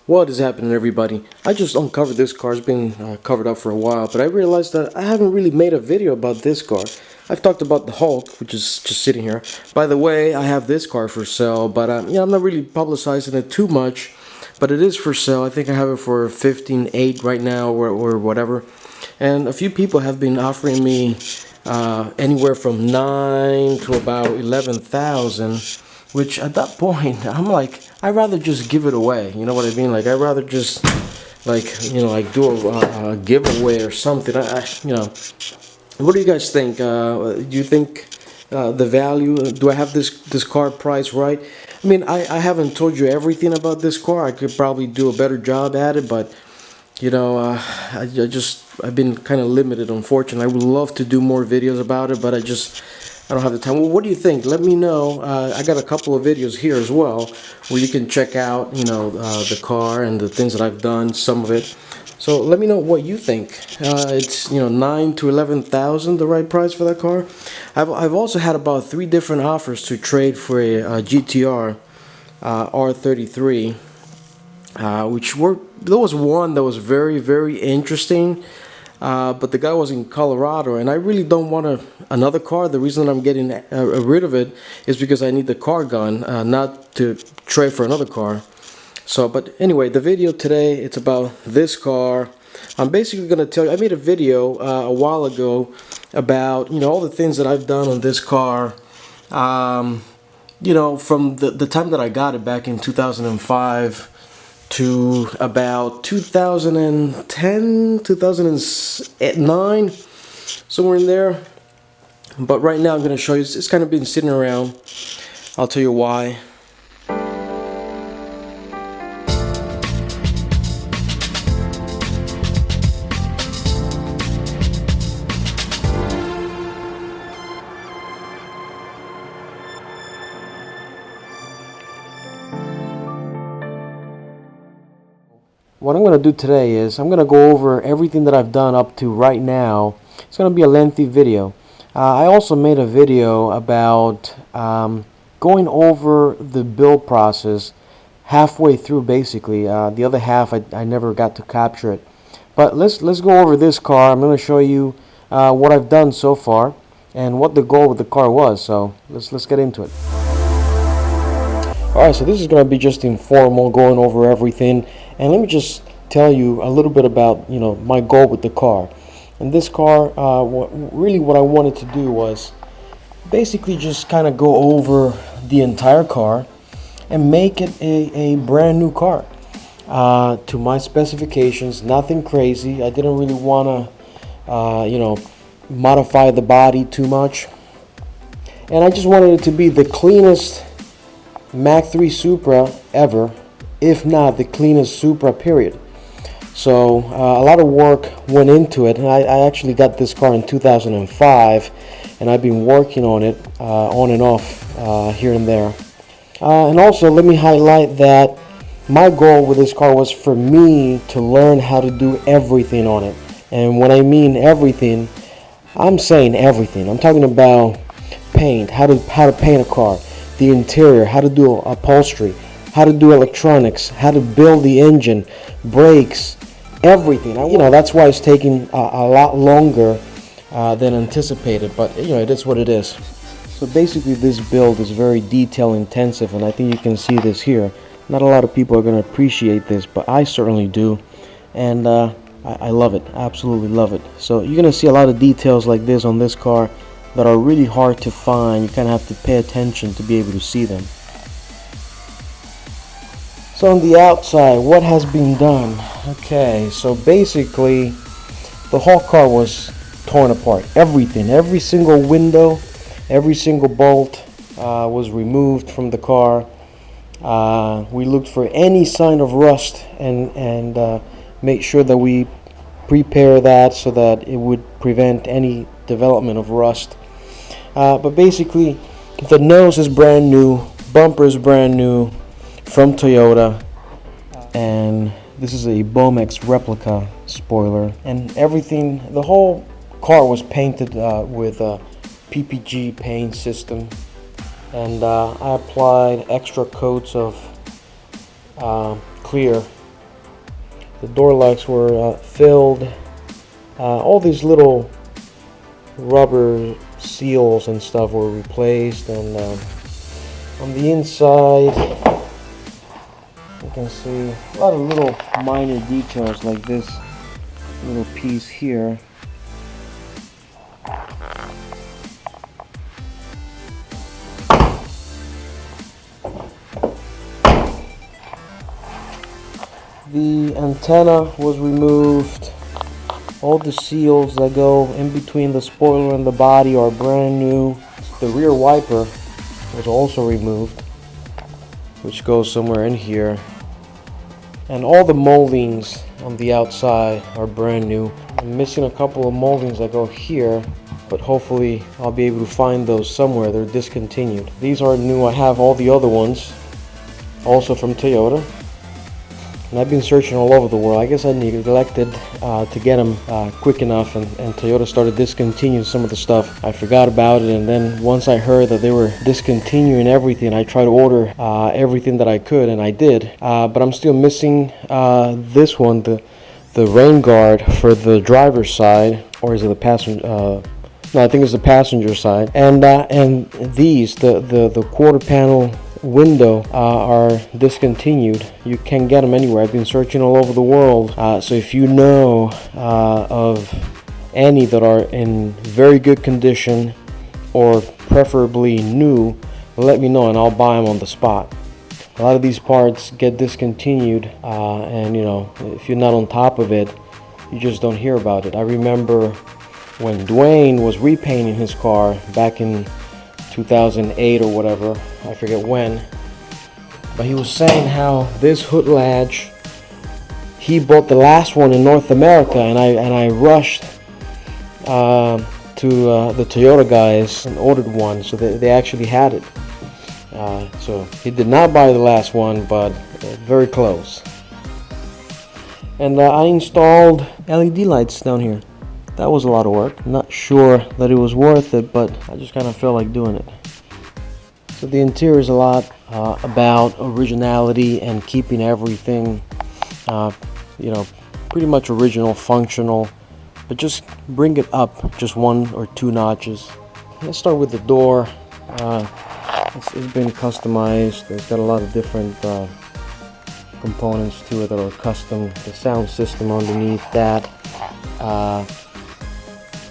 What is happening, everybody? I just uncovered this car. It's been covered up for a while, but I realized that I haven't really made a video about this car. I've talked about the Hulk, which is just sitting here. By the way, I have this car for sale, but I'm not really publicizing it too much, but it is for sale. I think I have it for 15.8 right now, or whatever. And a few people have been offering me anywhere from 9 to about 11,000. Which at that point, I'm like, I'd rather just give it away. You know what I mean? Like, I'd rather just, like, do a giveaway or something. What do you guys think? Do you think the value? Do I have this car priced right? I mean, I haven't told you everything about this car. I could probably do a better job at it, but I've been kind of limited, unfortunately. I would love to do more videos about it, but I don't have the time. Well, what do you think? Let me know. I got a couple of videos here as well where you can check out, the car and the things that I've done, some of it. So let me know what you think. It's 9 to 11,000 the right price for that car. I've also had about 3 different offers to trade for a GTR R33, there was one that was very, very interesting. But the guy was in Colorado, and I really don't want another car. The reason I'm getting rid of it is because I need the car gone, not to trade for another car. So, but anyway, the video today, it's about this car. I'm basically going to tell you, I made a video a while ago about, all the things that I've done on this car. From the time that I got it back in 2005 to about 2010, 2009, somewhere in there. But right now I'm going to show you, it's kind of been sitting around. I'll tell you why. What I'm going to do today is I'm going to go over everything that I've done up to right now. It's going to be a lengthy video. I also made a video about going over the build process halfway through, basically. The other half I never got to capture it. But let's go over this car. I'm going to show you what I've done so far and what the goal with the car was. So let's get into it. Alright, so this is going to be just informal, going over everything. And let me just tell you a little bit about, my goal with the car. And this car, what I wanted to do was basically just kind of go over the entire car and make it a brand new car to my specifications. Nothing crazy. I didn't really want to, modify the body too much. And I just wanted it to be the cleanest Mach 3 Supra ever, if not the cleanest Supra, period. So a lot of work went into it, and I actually got this car in 2005, and I've been working on it on and off here and there. And also, let me highlight that my goal with this car was for me to learn how to do everything on it. And when I mean everything, I'm saying everything. I'm talking about paint, how to paint a car, the interior, how to do upholstery, how to do electronics, how to build the engine, brakes, everything. That's why it's taking a lot longer than anticipated, but it is what it is. So basically this build is very detail intensive, and I think you can see this here. Not a lot of people are going to appreciate this, but I certainly do, and I love it, absolutely love it. So you're going to see a lot of details like this on this car that are really hard to find. You kind of have to pay attention to be able to see them. So on the outside, what has been done? Okay, so basically the whole car was torn apart. Everything, every single window, every single bolt was removed from the car. We looked for any sign of rust and make sure that we prepare that so that it would prevent any development of rust. But basically the nose is brand new, bumper is brand new from Toyota, and this is a Bomex replica spoiler, and everything, the whole car was painted with a PPG paint system, and I applied extra coats of clear The door locks were filled. All these little rubber seals and stuff were replaced, and on the inside you can see a lot of little minor details, like this little piece here. The antenna was removed. All the seals that go in between the spoiler and the body are brand new. The rear wiper was also removed, which goes somewhere in here. And all the moldings on the outside are brand new. I'm missing a couple of moldings that go here, but hopefully I'll be able to find those somewhere. They're discontinued. These are new. I have all the other ones, also from Toyota. And I've been searching all over the world. I guess I neglected to get them quick enough, and Toyota started discontinuing some of the stuff. I forgot about it, and then once I heard that they were discontinuing everything, I tried to order everything that I could, and I did. But I'm still missing this one, the rain guard for the driver's side, or is it the passenger? No, I think it's the passenger side. And these, the quarter panel window are discontinued. You can't get them anywhere. I've been searching all over the world. So if you know of any that are in very good condition or preferably new, let me know and I'll buy them on the spot. A lot of these parts get discontinued, and you know, if you're not on top of it, you just don't hear about it. I remember when Dwayne was repainting his car back in 2008 or whatever, I forget when, but he was saying how this hood latch, he bought the last one in North America, and I rushed to the Toyota guys and ordered one, so they actually had it. So he did not buy the last one, but very close. And I installed LED lights down here. That was a lot of work. Not sure that it was worth it, but I just kind of felt like doing it. So the interior is a lot about originality and keeping everything, you know, pretty much original, functional, but just bring it up just 1 or 2 notches. Let's start with the door. It's been customized. It's got a lot of different components to it that are custom. The sound system underneath that.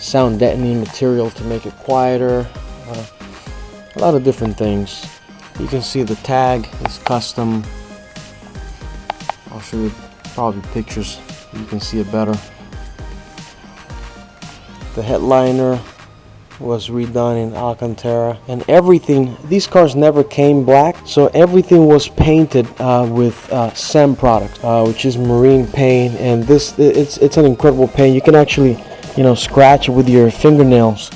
Sound deadening material to make it quieter, a lot of different things. You can see the tag is custom. I'll show you probably pictures, you can see it better. The headliner was redone in Alcantara, and everything, these cars never came black, so everything was painted with SEM product, which is marine paint, and it's an incredible paint. You can actually, you know, scratch it with your fingernails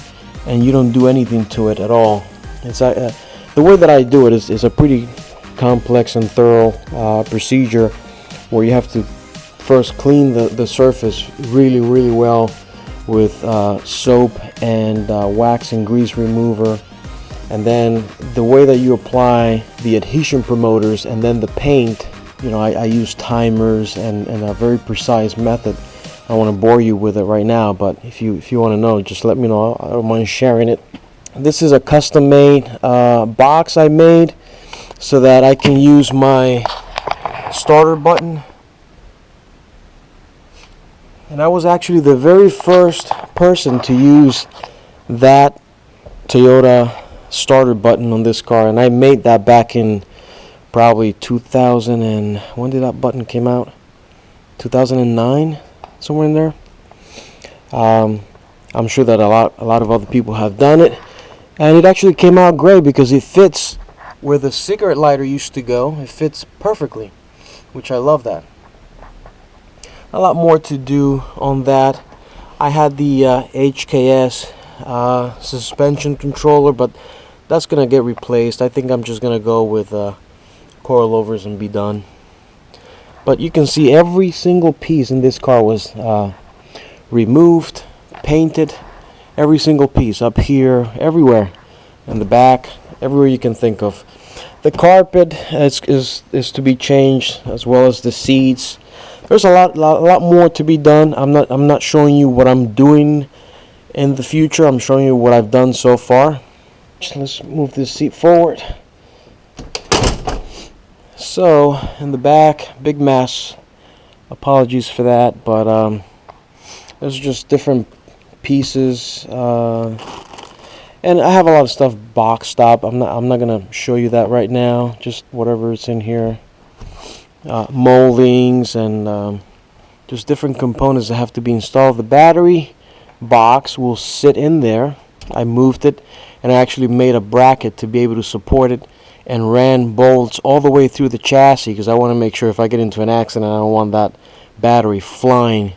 and you don't do anything to it at all. It's the way that I do it is a pretty complex and thorough procedure, where you have to first clean the surface really well with soap and wax and grease remover, and then the way that you apply the adhesion promoters and then the paint, you know, I use timers and a very precise method. I don't want to bore you with it right now, but if you want to know, just let me know. I don't mind sharing it. This is a custom made box I made so that I can use my starter button. And I was actually the very first person to use that Toyota starter button on this car, and I made that back in probably 2000 and when did that button came out? 2009, somewhere in there. I'm sure that a lot of other people have done it, and it actually came out great because it fits where the cigarette lighter used to go. It fits perfectly, which I love that. A lot more to do on that. I had the HKS suspension controller, but that's gonna get replaced. I think I'm just gonna go with coilovers and be done. But you can see every single piece in this car was removed, painted, every single piece, up here, everywhere, in the back, everywhere you can think of. The carpet is to be changed, as well as the seats. There's a lot more to be done. I'm not showing you what I'm doing in the future. I'm showing you what I've done so far. Let's move this seat forward. So in the back, big mess. Apologies for that, but there's just different pieces, and I have a lot of stuff boxed up. I'm not gonna show you that right now. Just whatever is in here. Moldings and just different components that have to be installed. The battery box will sit in there. I moved it, and I actually made a bracket to be able to support it, and ran bolts all the way through the chassis because I want to make sure if I get into an accident, I don't want that battery flying,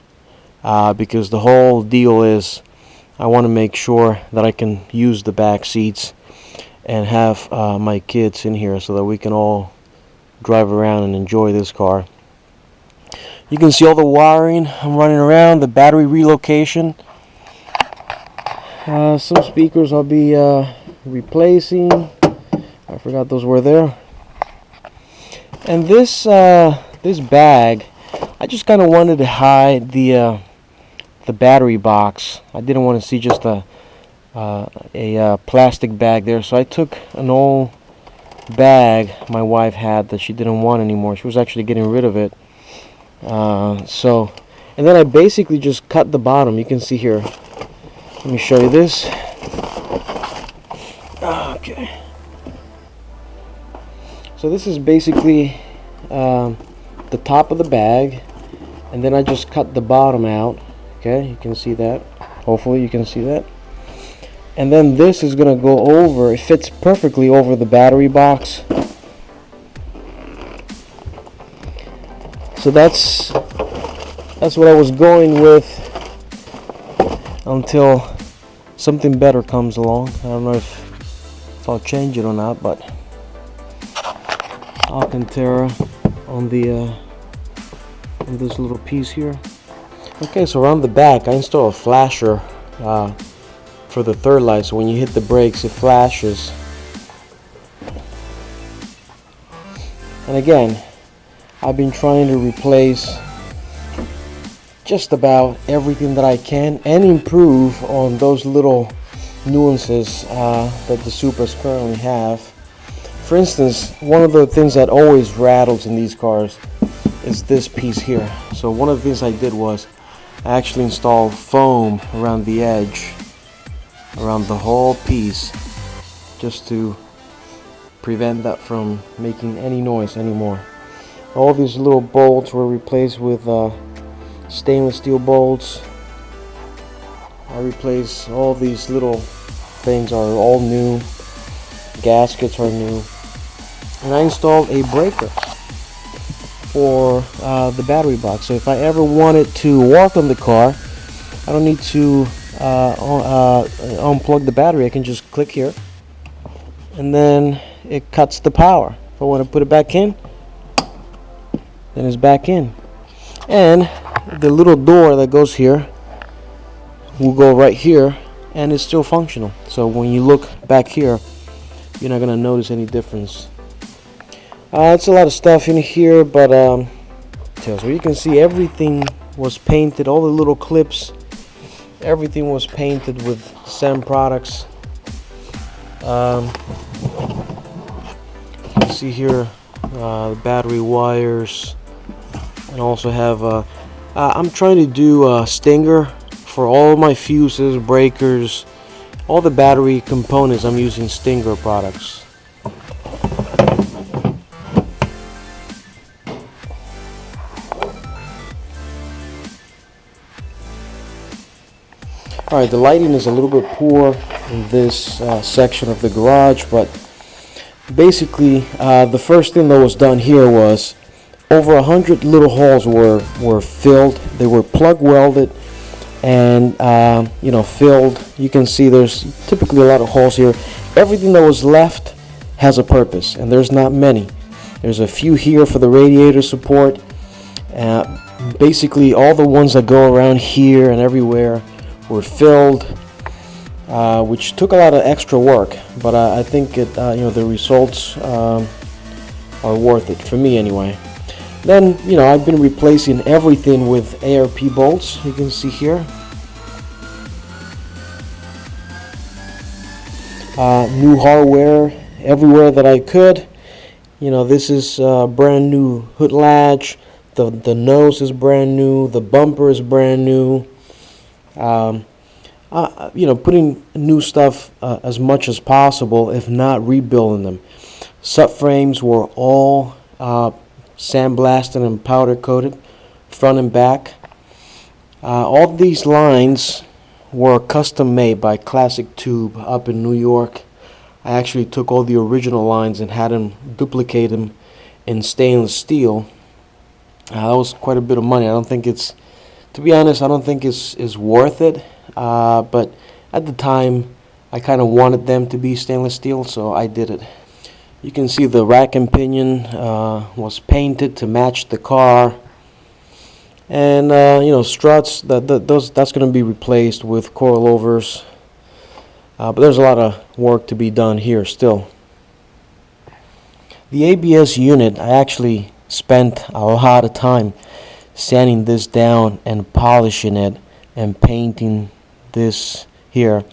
because the whole deal is I want to make sure that I can use the back seats and have my kids in here so that we can all drive around and enjoy this car. You can see all the wiring I'm running around, the battery relocation. Some speakers I'll be replacing. I forgot those were there. And this bag, I just kind of wanted to hide the battery box. I didn't want to see just a plastic bag there, so I took an old bag my wife had that she didn't want anymore. She was actually getting rid of it. And then I basically just cut the bottom. You can see here. Let me show you this. Okay. So this is basically the top of the bag, and then I just cut the bottom out. Okay, you can see that. Hopefully you can see that. And then this is going to go over, it fits perfectly over the battery box. So that's what I was going with until something better comes along. I don't know if I'll change it or not, but Alcantara on this little piece here. Okay, so around the back I installed a flasher for the third light, so when you hit the brakes it flashes. And again, I've been trying to replace just about everything that I can and improve on those little nuances that the Supras currently have. For instance, one of the things that always rattles in these cars is this piece here. So one of the things I did was I actually installed foam around the edge, around the whole piece, just to prevent that from making any noise anymore. All these little bolts were replaced with stainless steel bolts. I replaced all these little things, are all new. Gaskets are new. And I installed a breaker for the battery box. So if I ever wanted to walk on the car, I don't need to unplug the battery. I can just click here, and then it cuts the power. If I want to put it back in, then it's back in. And the little door that goes here will go right here, and it's still functional. So when you look back here, you're not going to notice any difference. It's a lot of stuff in here, but so you can see everything was painted. All the little clips, everything was painted with SEM products. You can see here the battery wires, and also have I'm trying to do a stinger for all my fuses, breakers, all the battery components. I'm using Stinger products. Alright, the lighting is a little bit poor in this section of the garage, but basically the first thing that was done here was over 100 little holes were filled. They were plug welded and filled. You can see there's typically a lot of holes here. Everything that was left has a purpose, and there's not many. There's a few here for the radiator support. Basically all the ones that go around here and everywhere were filled, which took a lot of extra work, but I think the results are worth it, for me anyway. Then, you know, I've been replacing everything with ARP bolts. You can see here. New hardware everywhere that I could. You know, this is brand new hood latch. The nose is brand new. The bumper is brand new. You know, putting new stuff as much as possible, if not rebuilding them. Subframes were all sandblasted and powder coated, front and back. All these lines were custom made by Classic Tube up in New York. I actually took all the original lines and had them duplicate them in stainless steel. That was quite a bit of money. I don't think it's, to be honest, I don't think it's worth it. But at the time, I kind of wanted them to be stainless steel, so I did it. You can see the rack and pinion was painted to match the car. And you know, struts, that's going to be replaced with coilovers. But there's a lot of work to be done here still. The ABS unit, I actually spent a lot of time sanding this down and polishing it and painting this here.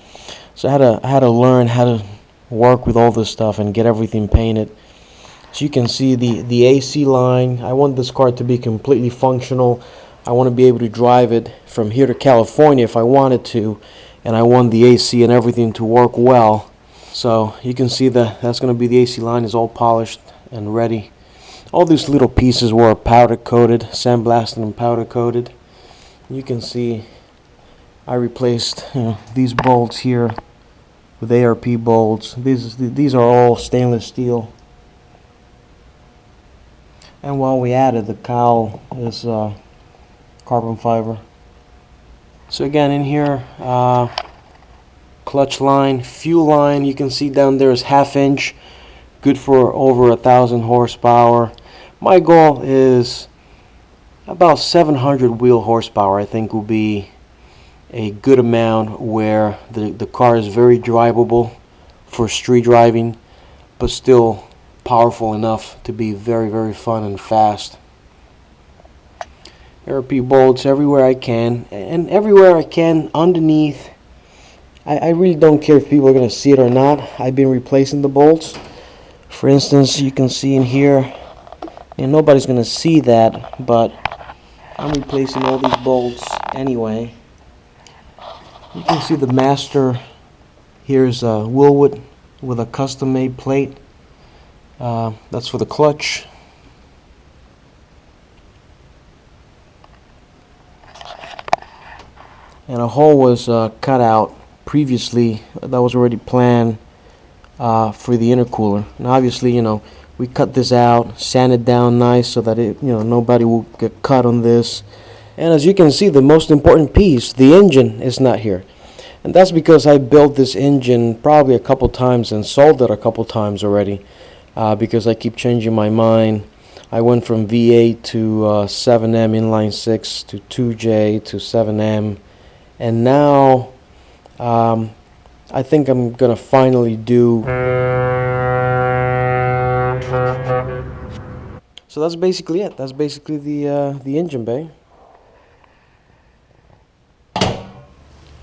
So I had to learn how to work with all this stuff and get everything painted. So you can see the AC line. I want this car to be completely functional. I want to be able to drive it from here to California if I wanted to, and I want the AC and everything to work well. So you can see that's going to be the AC line is all polished and ready. All these little pieces were powder coated, sandblasted and powder coated. You can see I replaced, you know, these bolts here with ARP bolts. These are all stainless steel. And while we added, the cowl is carbon fiber. So again, in here, clutch line, fuel line, you can see down there is 1/2 inch, good for over 1,000 horsepower. My goal is about 700 wheel horsepower. I think will be a good amount where the car is very drivable for street driving, but still powerful enough to be very, very fun and fast. ARP bolts everywhere I can, and everywhere I can underneath. I really don't care if people are going to see it or not. I've been replacing the bolts. For instance, you can see in here, and nobody's going to see that, but I'm replacing all these bolts anyway. You can see the master. Here's Willwood with a custom made plate. That's for the clutch. And a hole was cut out previously that was already planned for the intercooler. And obviously, you know, we cut this out, sanded down nice so that it, you know, nobody will get cut on this. And as you can see, the most important piece, the engine, is not here. And that's because I built this engine probably a couple times and sold it a couple times already, because I keep changing my mind. I went from V8 to 7M inline 6 to 2J to 7M, and now I think I'm gonna finally do. So that's basically it. That's basically the engine bay.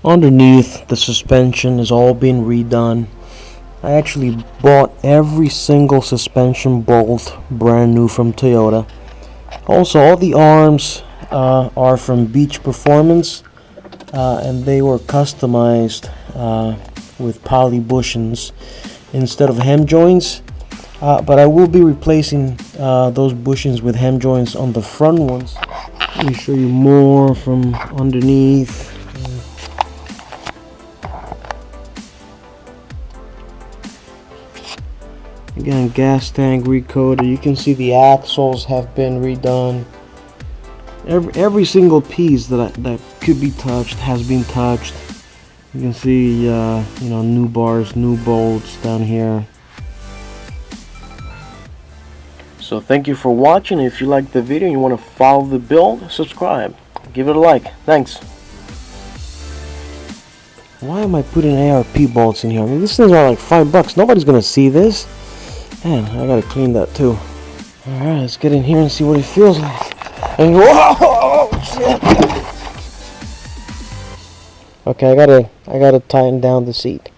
Underneath, the suspension is all being redone. I actually bought every single suspension bolt brand new from Toyota. Also, all the arms are from Beach Performance, and they were customized with poly bushings instead of hem joints. But I will be replacing those bushings with hem joints on the front ones. Let me show you more from underneath. Again, gas tank recoated. You can see the axles have been redone. Every single piece that could be touched has been touched. You can see, you know, new bars, new bolts down here. So thank you for watching. If you like the video and you want to follow the build, subscribe, give it a like. Thanks. Why am I putting ARP bolts in here? I mean, these things are like $5. Nobody's gonna see this. Man, I gotta clean that too. All right, let's get in here and see what it feels like. And whoa, shit. Okay, I gotta tighten down the seat.